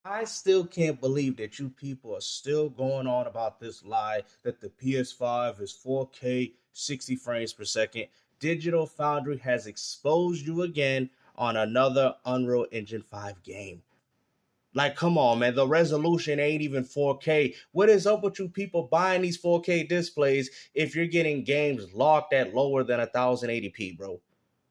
I still can't believe that you people are still going on about this lie that the PS5 is 4K 60 frames per second. Digital Foundry has exposed you again on another Unreal Engine 5 game. Like, come on, man. The resolution ain't even 4K. What is up with you people buying these 4K displays if you're getting games locked at lower than 1080p, bro?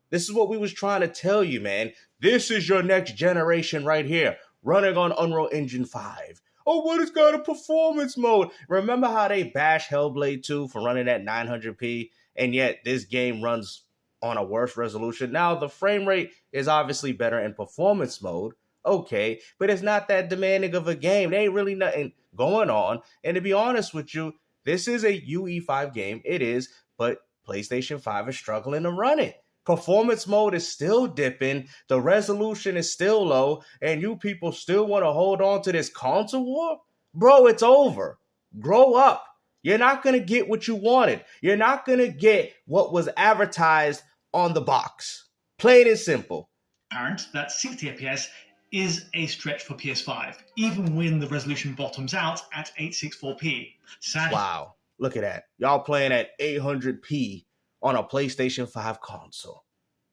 This is what we was trying to tell you, man. This is your next generation right here, running on Unreal Engine 5. Oh, what has got a performance mode? Remember how they bash Hellblade 2 for running at 900p, and yet this game runs on a worse resolution? Now, the frame rate is obviously better in performance mode, okay, but it's not that demanding of a game. There ain't really nothing going on. And to be honest with you, this is a UE5 game. It is, but PlayStation 5 is struggling to run it. Performance mode is still dipping, the resolution is still low, and you people still want to hold on to this console war? Bro, it's over. Grow up. You're not going to get what you wanted. You're not going to get what was advertised on the box. Plain and simple. Apparent that 60 FPS is a stretch for PS5, even when the resolution bottoms out at 864p. Sadly, wow, look at that. Y'all playing at 800p on a PlayStation 5 console.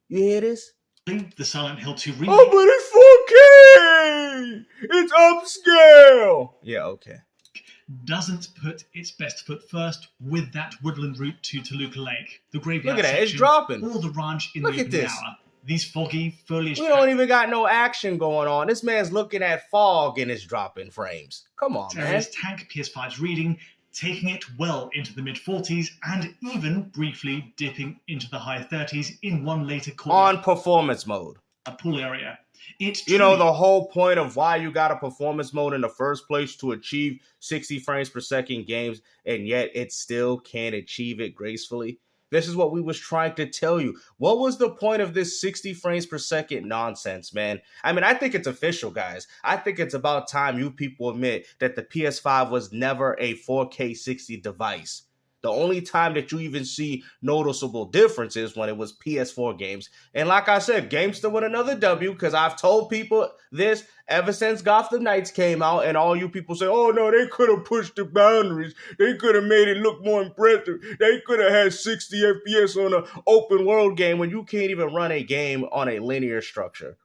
You hear this? the Silent Hill 2 remake. Oh, but it's 4K! It's upscale! Yeah, okay. Doesn't put its best foot first with that woodland route to Toluca Lake, the graveyard Look at that, section, it's dropping. or the ranch in Look the at open this. hour. These foggy foliage. We don't even got no action going on. This man's looking at fog and it's dropping frames. Come on, man. Tank PS5's reading, taking it well into the mid-40s and even briefly dipping into the high 30s in one later corner. On performance mode. A pool area. It's you know, the whole point of why you got a performance mode in the first place to achieve 60 frames per second games, and yet it still can't achieve it gracefully. This is what we was trying to tell you. What was the point of this 60 frames per second nonsense, man? I mean, I think it's official, guys. I think it's about time you people admit that the PS5 was never a 4K 60 device. The only time that you even see noticeable differences when it was PS4 games. And like I said, GameStop with another W, because I've told people this ever since Gotham Knights came out, and all you people say, oh no, they could have pushed the boundaries. They could have made it look more impressive. They could have had 60 FPS on an open world game when you can't even run a game on a linear structure.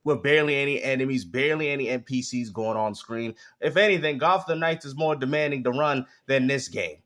With barely any enemies, barely any NPCs going on screen. If anything, Gotham Knights is more demanding to run than this game.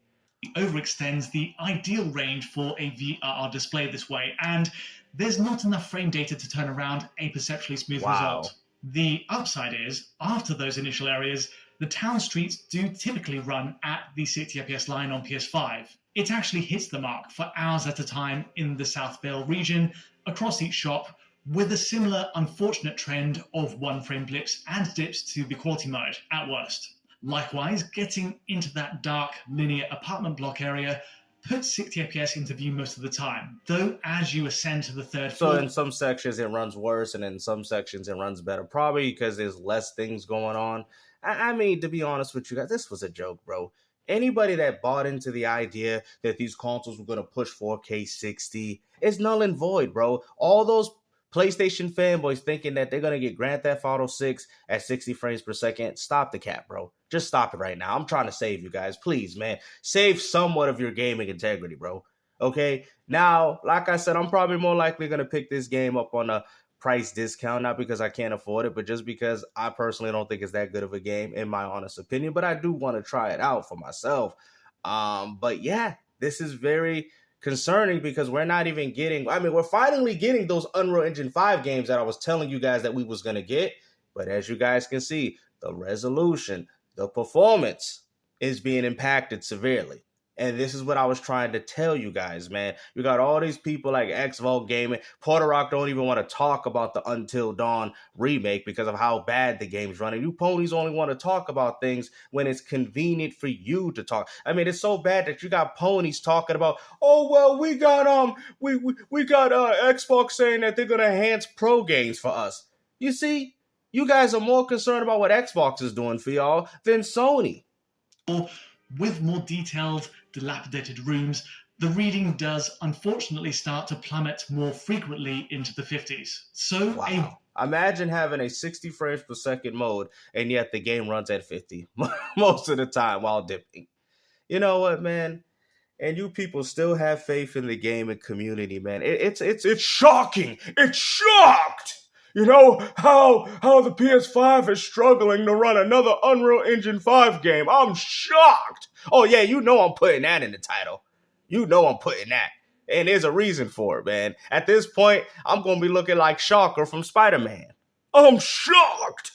Overextends the ideal range for a VRR display this way, and there's not enough frame data to turn around a perceptually smooth result. The upside is, after those initial areas, the town streets do typically run at the 60 FPS line on PS5. It actually hits the mark for hours at a time in the South Vale region, across each shop, with a similar unfortunate trend of one-frame blips and dips to the quality mode, at worst. Likewise, getting into that dark, linear apartment block area puts 60 FPS into view most of the time, though as you ascend to the third floor... So in some sections it runs worse, and in some sections it runs better, probably because there's less things going on. I mean, to be honest with you guys, this was a joke, bro. Anybody that bought into the idea that these consoles were going to push 4K 60 is null and void, bro. All those PlayStation fanboys thinking that they're going to get Grand Theft Auto 6 at 60 frames per second. Stop the cap, bro. Just stop it right now. I'm trying to save you guys. Please, man. Save somewhat of your gaming integrity, bro. Okay? Now, like I said, I'm probably more likely going to pick this game up on a price discount, not because I can't afford it, but just because I personally don't think it's that good of a game, in my honest opinion. But I do want to try it out for myself. But yeah, this is very concerning because we're not even getting, I mean, we're finally getting those Unreal Engine 5 games that I was telling you guys that we was going to get. But as you guys can see, the resolution, the performance is being impacted severely. And this is what I was trying to tell you guys, man. You got all these people like Xvolt Gaming. Porter Rock don't even want to talk about the Until Dawn remake because of how bad the game's running. You ponies only want to talk about things when it's convenient for you to talk. I mean, it's so bad that you got ponies talking about, oh well, we got Xbox saying that they're gonna enhance pro games for us. You see, you guys are more concerned about what Xbox is doing for y'all than Sony. With more detailed, dilapidated rooms, the reading does unfortunately start to plummet more frequently into the 50s. So Wow. Imagine having a 60 frames per second mode, and yet the game runs at 50 most of the time while dipping. You know what, man? And you people still have faith in the gaming community, man. It's shocking. It's shocked. You know how the PS5 is struggling to run another Unreal Engine 5 game. I'm shocked. Oh yeah, you know I'm putting that in the title. You know I'm putting that. And there's a reason for it, man. At this point, I'm gonna be looking like Shocker from Spider-Man. I'm shocked.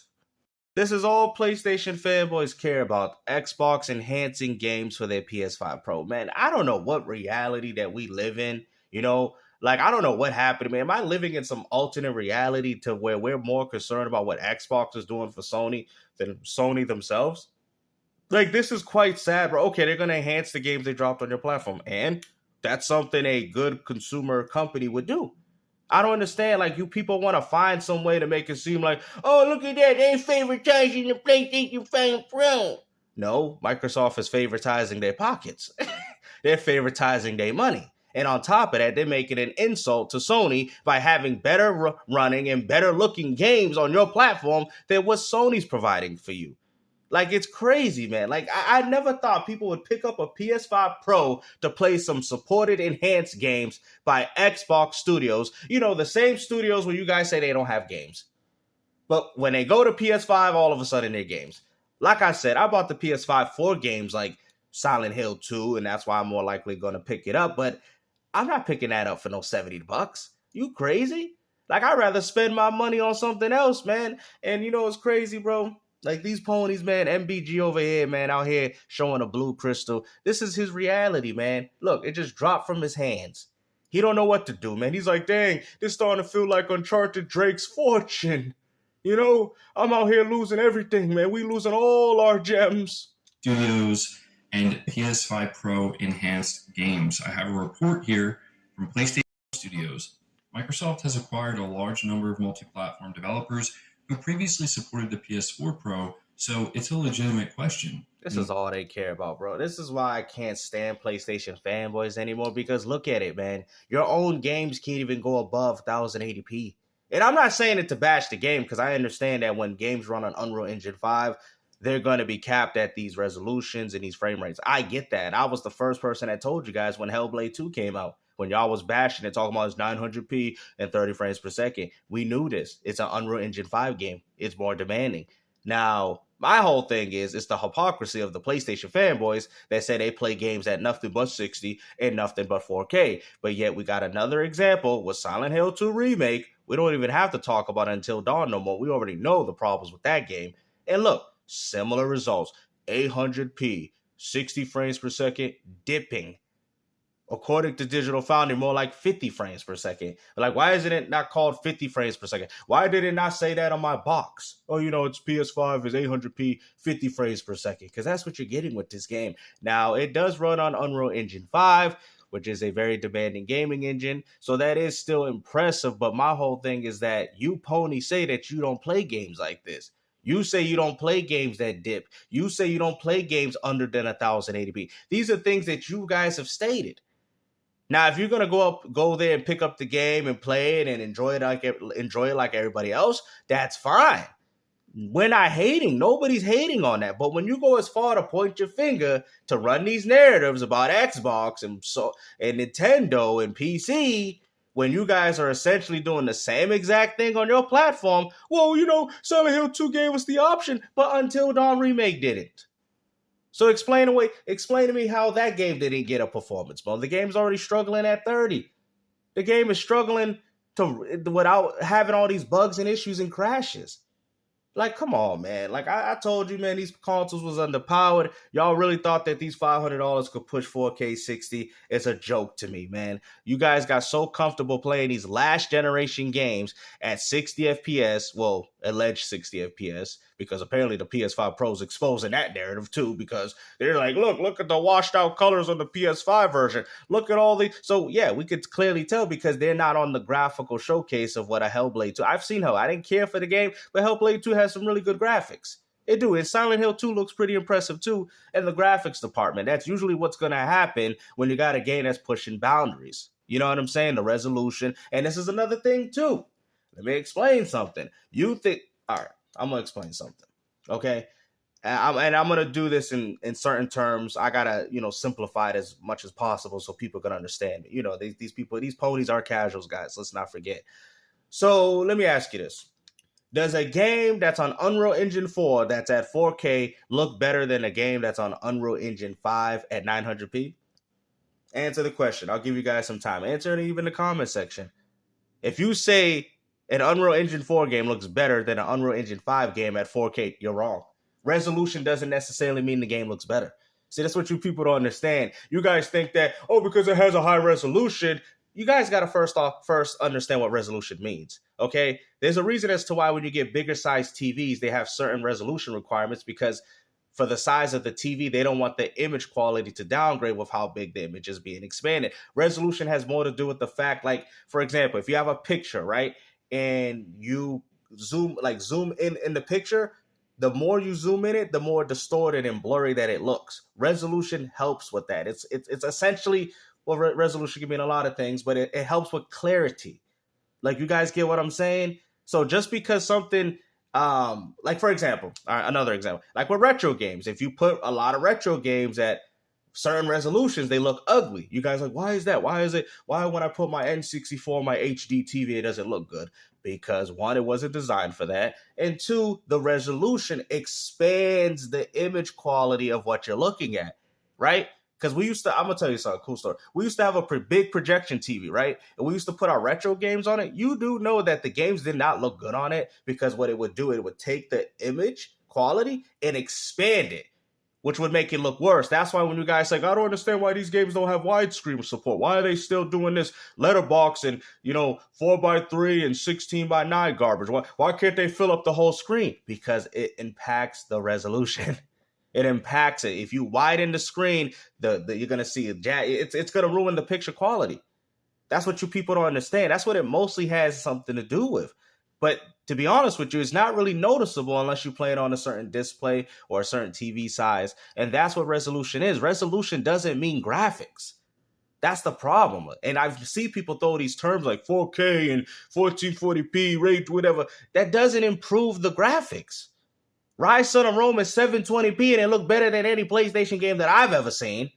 This is all PlayStation fanboys care about: Xbox enhancing games for their PS5 Pro. Man, I don't know what reality that we live in, you know? Like, I don't know what happened, man. Am I living in some alternate reality to where we're more concerned about what Xbox is doing for Sony than Sony themselves? Like, this is quite sad, bro. Okay, they're going to enhance the games they dropped on your platform, and that's something a good consumer company would do. I don't understand. Like, you people want to find some way to make it seem like, oh, look at that, they favoritizing the PlayStation 5 Pro. No, Microsoft is favoritizing their pockets. They're favoritizing their money. And on top of that, they're making an insult to Sony by having better running and better looking games on your platform than what Sony's providing for you. Like, it's crazy, man. Like, I never thought people would pick up a PS5 Pro to play some supported enhanced games by Xbox Studios. You know, the same studios where you guys say they don't have games. But when they go to PS5, all of a sudden they're games. Like I said, I bought the PS5 for games like Silent Hill 2, and that's why I'm more likely going to pick it up. But I'm not picking that up for no $70. You crazy? Like, I'd rather spend my money on something else, man. And you know what's crazy, bro? Like, these ponies, man, MBG over here, man, out here showing a blue crystal. This is his reality, man. Look, it just dropped from his hands. He don't know what to do, man. He's like, dang, this starting to feel like Uncharted Drake's fortune. You know, I'm out here losing everything, man. We losing all our gems. Studios and PS5 Pro enhanced games. I have a report here from PlayStation Studios. Microsoft has acquired a large number of multi-platform developers who previously supported the PS4 Pro, so it's a legitimate question. This is all they care about, bro. This is why I can't stand PlayStation fanboys anymore, because look at it, man. Your own games can't even go above 1080p. And I'm not saying it to bash the game, because I understand that when games run on Unreal Engine 5, they're going to be capped at these resolutions and these frame rates. I get that. I was the first person that told you guys when Hellblade 2 came out, when y'all was bashing it, talking about it's 900p and 30 frames per second. We knew this. It's an Unreal Engine 5 game. It's more demanding. Now, my whole thing is, it's the hypocrisy of the PlayStation fanboys that say they play games at nothing but 60 and nothing but 4K. But yet we got another example with Silent Hill 2 Remake. We don't even have to talk about it Until Dawn no more. We already know the problems with that game. And look, similar results. 800p, 60 frames per second, dipping. According to Digital Foundry, more like 50 frames per second. Like, why isn't it not called 50 frames per second? Why did it not say that on my box? Oh, you know, it's PS5 is 800p, 50 frames per second. Because that's what you're getting with this game. Now, it does run on Unreal Engine 5, which is a very demanding gaming engine. So that is still impressive. But my whole thing is that you ponies say that you don't play games like this. You say you don't play games that dip. You say you don't play games under than 1080p. These are things that you guys have stated. Now, if you're gonna go there and pick up the game and play it and enjoy it like everybody else, that's fine. We're not hating. Nobody's hating on that. But when you go as far to point your finger to run these narratives about Xbox and Nintendo and PC, when you guys are essentially doing the same exact thing on your platform, well, you know, Silent Hill 2 gave us the option, but Until Dawn Remake didn't. So explain to me how that game didn't get a performance bump. The game's already struggling at 30. The game is struggling without having all these bugs and issues and crashes. Like, come on, man. Like, I told you, man, these consoles was underpowered. Y'all really thought that these $500 could push 4K 60. It's a joke to me, man. You guys got so comfortable playing these last generation games at 60 FPS. Well, alleged 60 FPS, because apparently the PS5 Pro's exposing that narrative too, because they're like, look at the washed out colors on the PS5 version. Look at all the... So, yeah, we could clearly tell because they're not on the graphical showcase of what a Hellblade 2... I've seen Hell. I didn't care for the game, but Hellblade 2 has some really good graphics. It do. And Silent Hill 2 looks pretty impressive too in the graphics department. That's usually what's going to happen when you got a game that's pushing boundaries. You know what I'm saying? The resolution. And this is another thing too. Let me explain something. You think, all right, I'm going to explain something. Okay? And I'm going to do this in certain terms. I got to, simplify it as much as possible so people can understand me. These people, these ponies are casuals, guys. Let's not forget. So let me ask you this. Does a game that's on Unreal Engine 4 that's at 4K look better than a game that's on Unreal Engine 5 at 900p? Answer the question. I'll give you guys some time. Answer it even in the comment section. If you say an Unreal Engine 4 game looks better than an Unreal Engine 5 game at 4K, you're wrong. Resolution doesn't necessarily mean the game looks better. See, that's what you people don't understand. You guys think that, because it has a high resolution, you guys got to first understand what resolution means, okay? There's a reason as to why when you get bigger size TVs, they have certain resolution requirements because for the size of the TV, they don't want the image quality to downgrade with how big the image is being expanded. Resolution has more to do with the fact, like, for example, if you have a picture, right, and you zoom in the picture, the more you zoom in it, the more distorted and blurry that it looks. Resolution helps with that. It's essentially, well, resolution can mean a lot of things, but it helps with clarity. Like, you guys get what I'm saying? So just because something, like, for example, all right, another example, like with retro games, if you put a lot of retro games at certain resolutions, they look ugly. You guys are like, why is that? Why when I put my N64 on my HD TV, it doesn't look good? Because one, it wasn't designed for that. And two, the resolution expands the image quality of what you're looking at, right? Because I'm going to tell you something, cool story. We used to have a big projection TV, right? And we used to put our retro games on it. You do know that the games did not look good on it because what it would do, it would take the image quality and expand it, which would make it look worse. That's why when you guys like, I don't understand why these games don't have widescreen support. Why are they still doing this letterbox and, 4:3 and 16:9 garbage? Why can't they fill up the whole screen? Because it impacts the resolution. It impacts it. If you widen the screen, you're going to see it's going to ruin the picture quality. That's what you people don't understand. That's what it mostly has something to do with. But to be honest with you, it's not really noticeable unless you play it on a certain display or a certain TV size. And that's what resolution is. Resolution doesn't mean graphics. That's the problem. And I see people throw these terms like 4K and 1440p, rate, whatever. That doesn't improve the graphics. Rise, Son of Rome is 720p and it looked better than any PlayStation game that I've ever seen.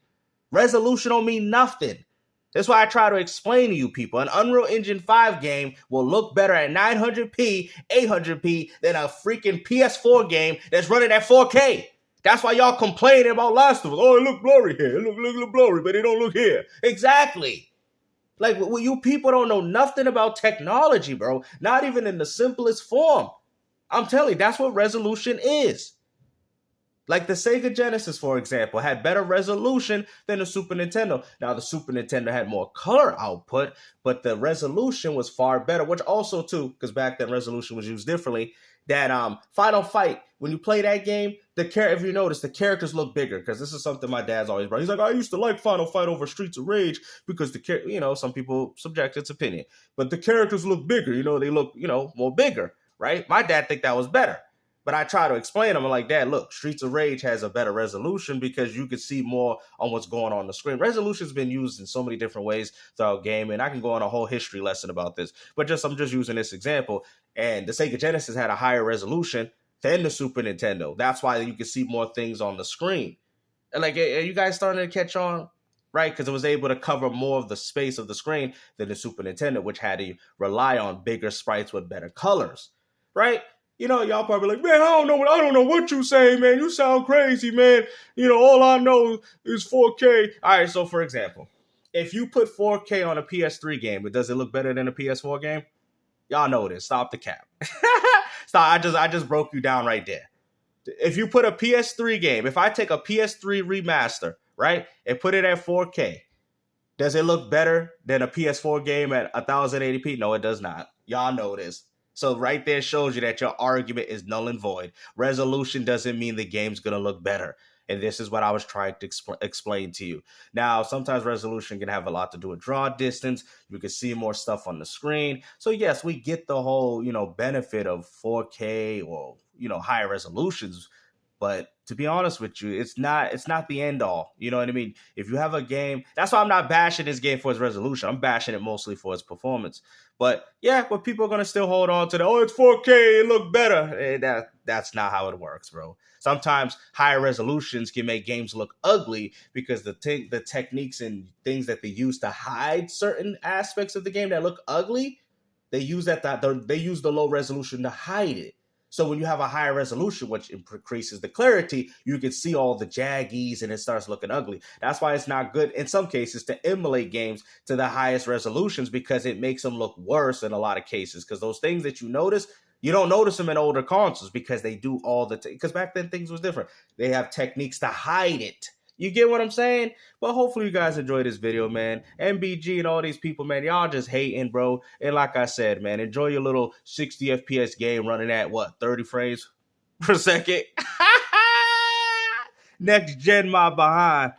Resolution don't mean nothing. That's why I try to explain to you people. An Unreal Engine 5 game will look better at 900p, 800p than a freaking PS4 game that's running at 4K. That's why y'all complaining about Last of Us. Oh, it look blurry here. It look blurry, but it don't look here. Exactly. Like, you people don't know nothing about technology, bro. Not even in the simplest form. I'm telling you, that's what resolution is. Like the Sega Genesis, for example, had better resolution than the Super Nintendo. Now, the Super Nintendo had more color output, but the resolution was far better, which also, too, because back then resolution was used differently, that Final Fight, when you play that game, if you notice, the characters look bigger, because this is something my dad's always brought. He's like, I used to like Final Fight over Streets of Rage because some people subject its opinion, but the characters look bigger, they look, more bigger, right? My dad think that was better. But I try to explain them. I'm like, Dad, look, Streets of Rage has a better resolution because you can see more on what's going on the screen. Resolution's been used in so many different ways throughout gaming. I can go on a whole history lesson about this. But I'm just using this example. And the Sega Genesis had a higher resolution than the Super Nintendo. That's why you can see more things on the screen. And like, are you guys starting to catch on? Right? Because it was able to cover more of the space of the screen than the Super Nintendo, which had to rely on bigger sprites with better colors. Right? Y'all probably like, man, I don't know what you saying, man. You sound crazy, man. All I know is 4K. All right, so for example, if you put 4K on a PS3 game, does it look better than a PS4 game? Y'all know this. Stop the cap. Stop. I just broke you down right there. If you put a PS3 game, if I take a PS3 remaster, right, and put it at 4K, does it look better than a PS4 game at 1080p? No, it does not. Y'all know this. So right there shows you that your argument is null and void. Resolution doesn't mean the game's going to look better. And this is what I was trying to explain to you. Now, sometimes resolution can have a lot to do with draw distance. You can see more stuff on the screen. So yes, we get the whole, benefit of 4K or, higher resolutions. But to be honest with you, it's not the end all. You know what I mean? If you have a game, that's why I'm not bashing this game for its resolution. I'm bashing it mostly for its performance. But yeah, but people are gonna still hold on to it's 4K, it look better. That's not how it works, bro. Sometimes higher resolutions can make games look ugly because the techniques and things that they use to hide certain aspects of the game that look ugly, they use they use the low resolution to hide it. So when you have a higher resolution, which increases the clarity, you can see all the jaggies and it starts looking ugly. That's why it's not good in some cases to emulate games to the highest resolutions, because it makes them look worse in a lot of cases. Because those things that you notice, you don't notice them in older consoles because they do all because back then things was different. They have techniques to hide it. You get what I'm saying? But hopefully you guys enjoy this video, man. MBG and all these people, man, y'all just hating, bro. And like I said, man, enjoy your little 60 FPS game running at, 30 frames per second? Next gen my behind.